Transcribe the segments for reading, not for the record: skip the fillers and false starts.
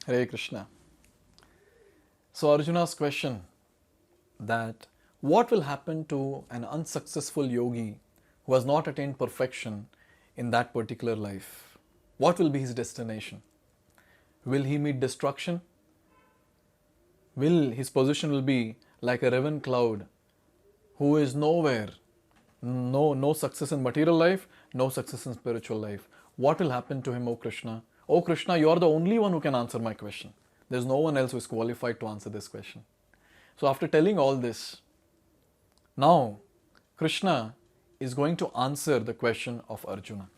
Hare Krishna. So Arjuna's question that what will happen to an unsuccessful yogi who has not attained perfection in that particular life? What will be his destination? Will he meet destruction? Will his position will be like a raven cloud who is nowhere, no success in material life, no success in spiritual life? What will happen to him, O Krishna? O Krishna, you are the only one who can answer my question. There's no one else who is qualified to answer this question. So after telling all this, now Krishna is going to answer the question of Arjuna.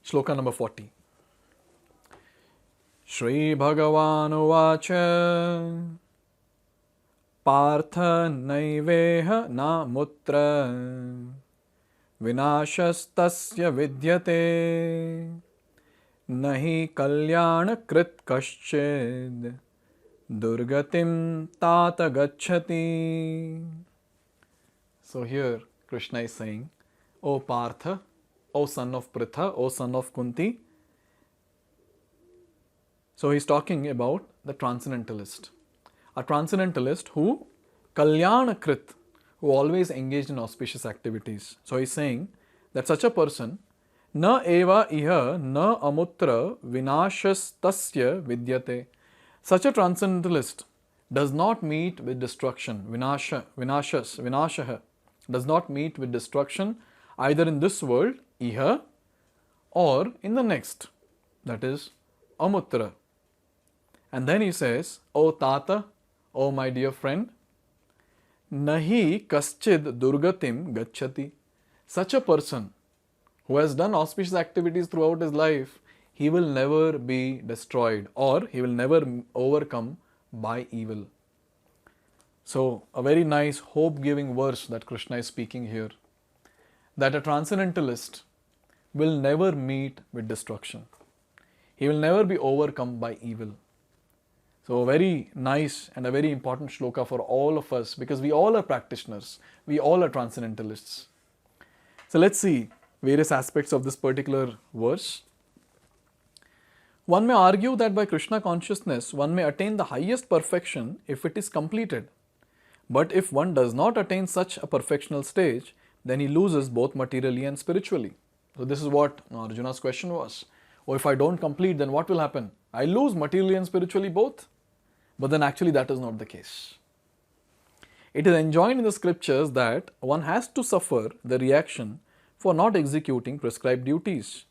Shloka number 40. Shri Bhagavan Uvacha Partha Naiveha Namutra Vinashastasya Vidyate Nahi Kalyana Krit Kaschid Durgatim Tata Gacchati. So here Krishna is saying, O Partha, O son of Pritha, O son of Kunti. So he's talking about the transcendentalist. A transcendentalist who Kalyana Krit, who always engaged in auspicious activities. So he's saying that such a person, na eva iha na amutra vinashastasya vidyate. Such a transcendentalist does not meet with destruction, vinashaha, does not meet with destruction either in this world, iha, or in the next, that is amutra. And then he says, O Tata, O my dear friend, nahi kaschid durgatim gacchati. Such a person who has done auspicious activities throughout his life, he will never be destroyed or he will never overcome by evil. So, a very nice hope-giving verse that Krishna is speaking here, that a transcendentalist will never meet with destruction. He will never be overcome by evil. So, a very nice and a very important shloka for all of us, because we all are practitioners, we all are transcendentalists. So, let's see various aspects of this particular verse. One may argue that by Krishna consciousness, one may attain the highest perfection if it is completed. But if one does not attain such a perfectional stage, then he loses both materially and spiritually. So this is what Arjuna's question was. Oh, if I don't complete, then what will happen? I lose materially and spiritually both. But then actually that is not the case. It is enjoined in the scriptures that one has to suffer the reaction for not executing prescribed duties.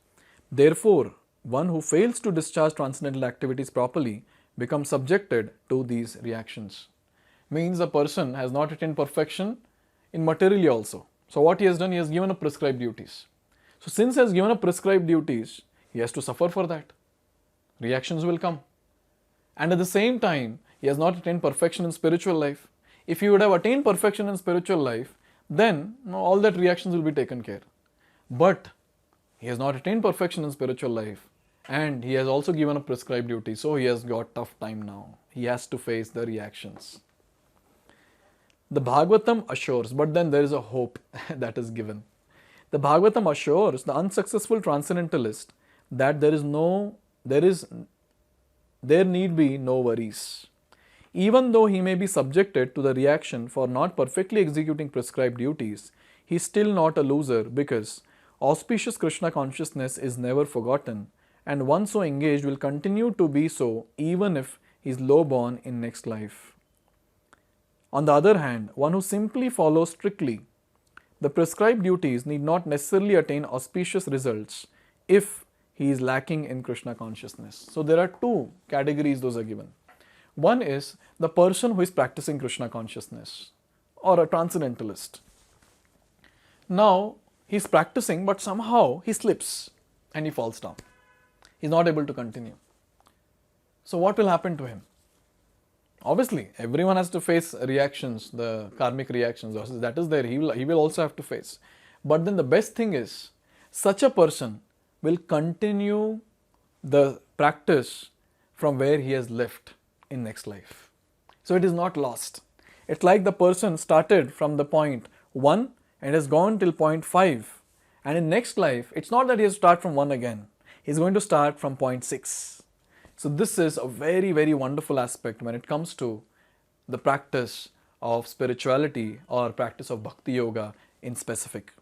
Therefore, one who fails to discharge transcendental activities properly becomes subjected to these reactions. Means a person has not attained perfection in materially also. So what he has done, he has given up prescribed duties. So since he has given up prescribed duties, he has to suffer for that. Reactions will come. And at the same time, he has not attained perfection in spiritual life. If he would have attained perfection in spiritual life, then all that reactions will be taken care. But he has not attained perfection in spiritual life, and he has also given up prescribed duty, so he has got tough time now. He has to face the reactions. The Bhagavatam assures, but then there is a hope that is given. The Bhagavatam assures the unsuccessful transcendentalist that there need be no worries. Even though he may be subjected to the reaction for not perfectly executing prescribed duties, he is still not a loser, because auspicious Krishna consciousness is never forgotten, and one so engaged will continue to be so even if he is low born in next life. On the other hand, one who simply follows strictly the prescribed duties need not necessarily attain auspicious results if he is lacking in Krishna consciousness. So there are two categories those are given. One is the person who is practicing Krishna consciousness or a transcendentalist. Now he is practicing, but somehow he slips and he falls down. He is not able to continue. So what will happen to him? Obviously, everyone has to face reactions, the karmic reactions. That is there. He will also have to face. But then the best thing is, such a person will continue the practice from where he has left in next life. So it is not lost. It's like the person started from the point 1 and has gone till point 5. And in next life, it's not that he has to start from 1 again. He's going to start from point 6. So this is a very, very wonderful aspect when it comes to the practice of spirituality or practice of bhakti yoga in specific.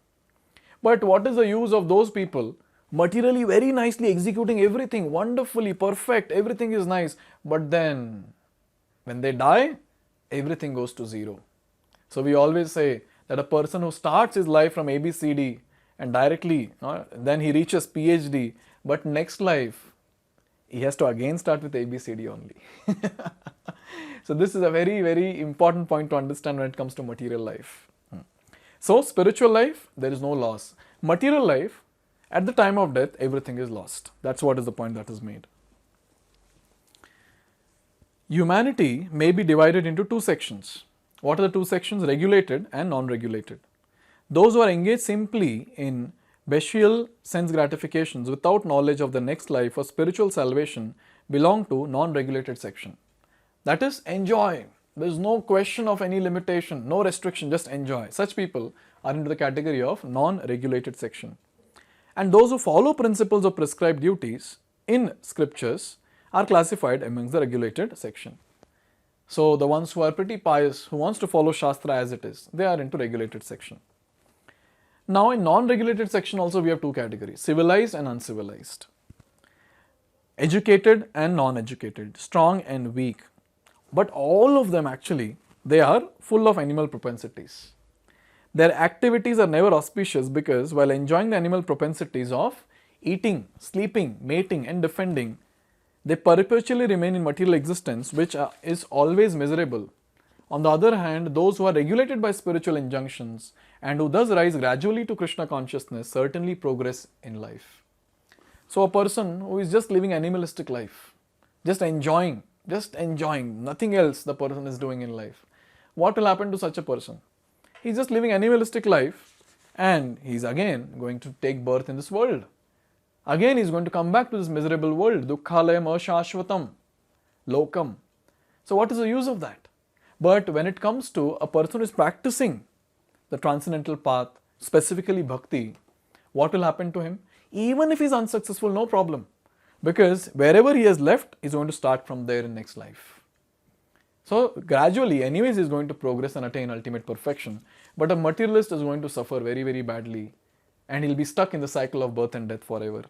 But what is the use of those people materially very nicely executing everything wonderfully, perfect, everything is nice, but then when they die, everything goes to zero. So we always say that a person who starts his life from ABCD and directly, then he reaches PhD, but next life, he has to again start with ABCD only. So this is a very, very important point to understand when it comes to material life. So spiritual life, there is no loss. Material life, at the time of death, everything is lost. That's what is the point that is made. Humanity may be divided into two sections. What are the two sections? Regulated and non-regulated. Those who are engaged simply in bestial sense gratifications without knowledge of the next life or spiritual salvation belong to non-regulated section. That is, enjoy. There is no question of any limitation, no restriction, just enjoy. Such people are into the category of non-regulated section. And those who follow principles of prescribed duties in scriptures are classified amongst the regulated section. So the ones who are pretty pious, who wants to follow Shastra as it is, they are into regulated section. Now in non-regulated section also we have two categories, civilized and uncivilized. Educated and non-educated, strong and weak. But all of them actually, they are full of animal propensities. Their activities are never auspicious because while enjoying the animal propensities of eating, sleeping, mating and defending, they perpetually remain in material existence which is always miserable. On the other hand, those who are regulated by spiritual injunctions and who thus rise gradually to Krishna consciousness certainly progress in life. So a person who is just living animalistic life, just enjoying, nothing else the person is doing in life. What will happen to such a person? He's just living animalistic life and he's again going to take birth in this world. Again he's going to come back to this miserable world, dukkhalayam ashashvatam, lokam. So what is the use of that? But when it comes to a person who is practicing the transcendental path, specifically bhakti, what will happen to him? Even if he's unsuccessful, no problem. Because wherever he has left, he's going to start from there in next life. So gradually, anyways, he's going to progress and attain ultimate perfection. But a materialist is going to suffer very, very badly and he'll be stuck in the cycle of birth and death forever.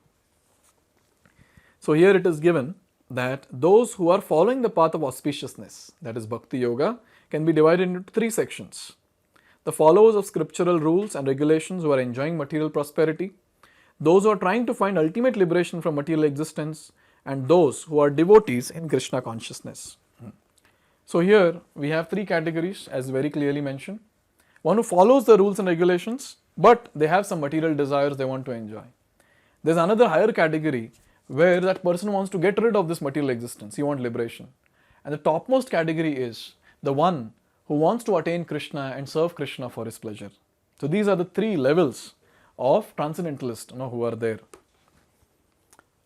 So here it is given that those who are following the path of auspiciousness, that is Bhakti Yoga, can be divided into three sections. The followers of scriptural rules and regulations who are enjoying material prosperity, those who are trying to find ultimate liberation from material existence, and those who are devotees in Krishna consciousness. So here we have three categories as very clearly mentioned. One who follows the rules and regulations, but they have some material desires they want to enjoy. There's another higher category where that person wants to get rid of this material existence, he wants liberation. And the topmost category is the one who wants to attain Krishna and serve Krishna for his pleasure. So these are the three levels of transcendentalists who are there.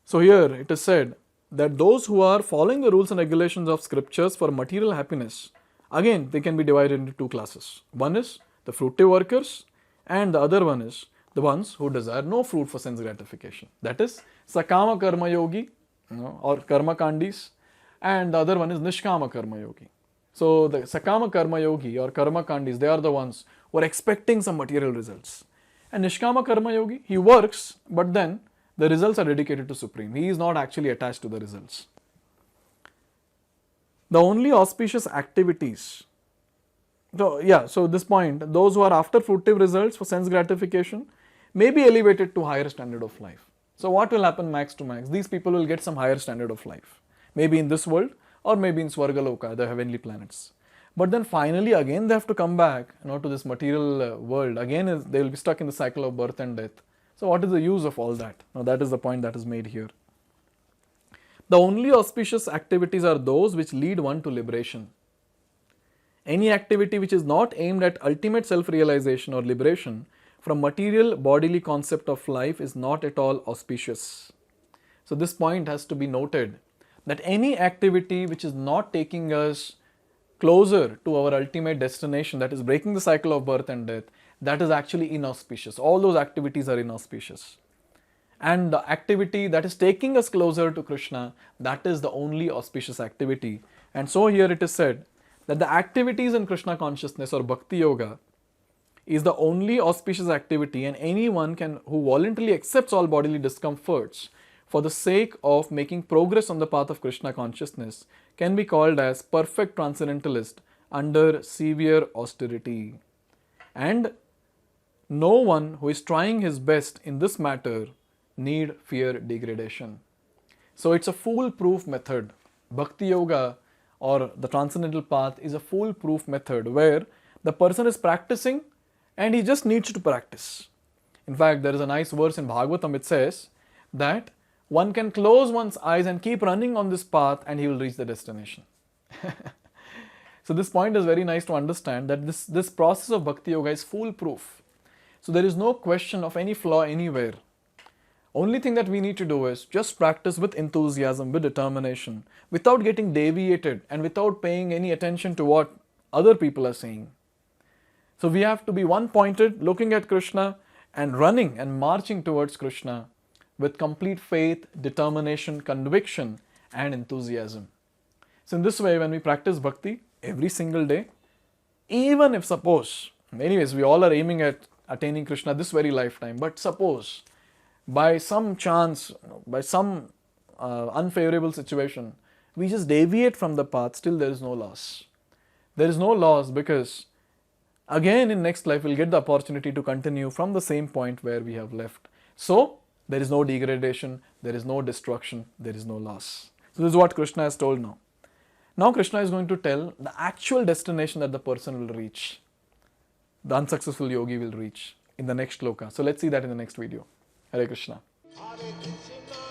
So here it is said that those who are following the rules and regulations of scriptures for material happiness, again they can be divided into two classes. One is the fruitive workers and the other one is the ones who desire no fruit for sense gratification. That is Sakama Karma Yogi or Karma Kandis, and the other one is Nishkama Karma Yogi. So the Sakama Karma Yogi or Karma Kandis, they are the ones who are expecting some material results. And Nishkama Karma Yogi, he works, but then the results are dedicated to Supreme. He is not actually attached to the results. The only auspicious activities. So this point, those who are after fruitive results for sense gratification may be elevated to higher standard of life. So what will happen max to max? These people will get some higher standard of life. Maybe in this world or maybe in Swargaloka, the heavenly planets. But then finally again they have to come back to this material world. Again they will be stuck in the cycle of birth and death. So what is the use of all that? Now that is the point that is made here. The only auspicious activities are those which lead one to liberation. Any activity which is not aimed at ultimate self-realization or liberation from material bodily concept of life is not at all auspicious. So this point has to be noted, that any activity which is not taking us closer to our ultimate destination, that is breaking the cycle of birth and death, that is actually inauspicious. All those activities are inauspicious. and the activity that is taking us closer to Krishna, that is the only auspicious activity. And so here it is said that the activities in Krishna consciousness or Bhakti Yoga is the only auspicious activity, and anyone who voluntarily accepts all bodily discomforts for the sake of making progress on the path of Krishna consciousness can be called as perfect transcendentalist under severe austerity. And no one who is trying his best in this matter need fear degradation. So it's a foolproof method. Bhakti Yoga or the transcendental path is a foolproof method where the person is practicing and he just needs to practice. In fact, there is a nice verse in Bhagavatam. It says that one can close one's eyes and keep running on this path and he will reach the destination. So this point is very nice to understand, that this process of Bhakti Yoga is foolproof. So there is no question of any flaw anywhere. Only thing that we need to do is just practice with enthusiasm, with determination, without getting deviated and without paying any attention to what other people are saying. So we have to be one-pointed, looking at Krishna and running and marching towards Krishna with complete faith, determination, conviction and enthusiasm. So in this way, when we practice bhakti every single day, even if suppose, anyways, we all are aiming at attaining Krishna this very lifetime, but suppose by some chance, by some unfavorable situation, we just deviate from the path, still there is no loss. There is no loss, because again in next life we'll get the opportunity to continue from the same point where we have left. So there is no degradation, there is no destruction, there is no loss. So this is what Krishna has told now. Now Krishna is going to tell the actual destination that the person will reach, the unsuccessful yogi will reach in the next shloka. So let's see that in the next video. Hare Krishna. Hare Krishna.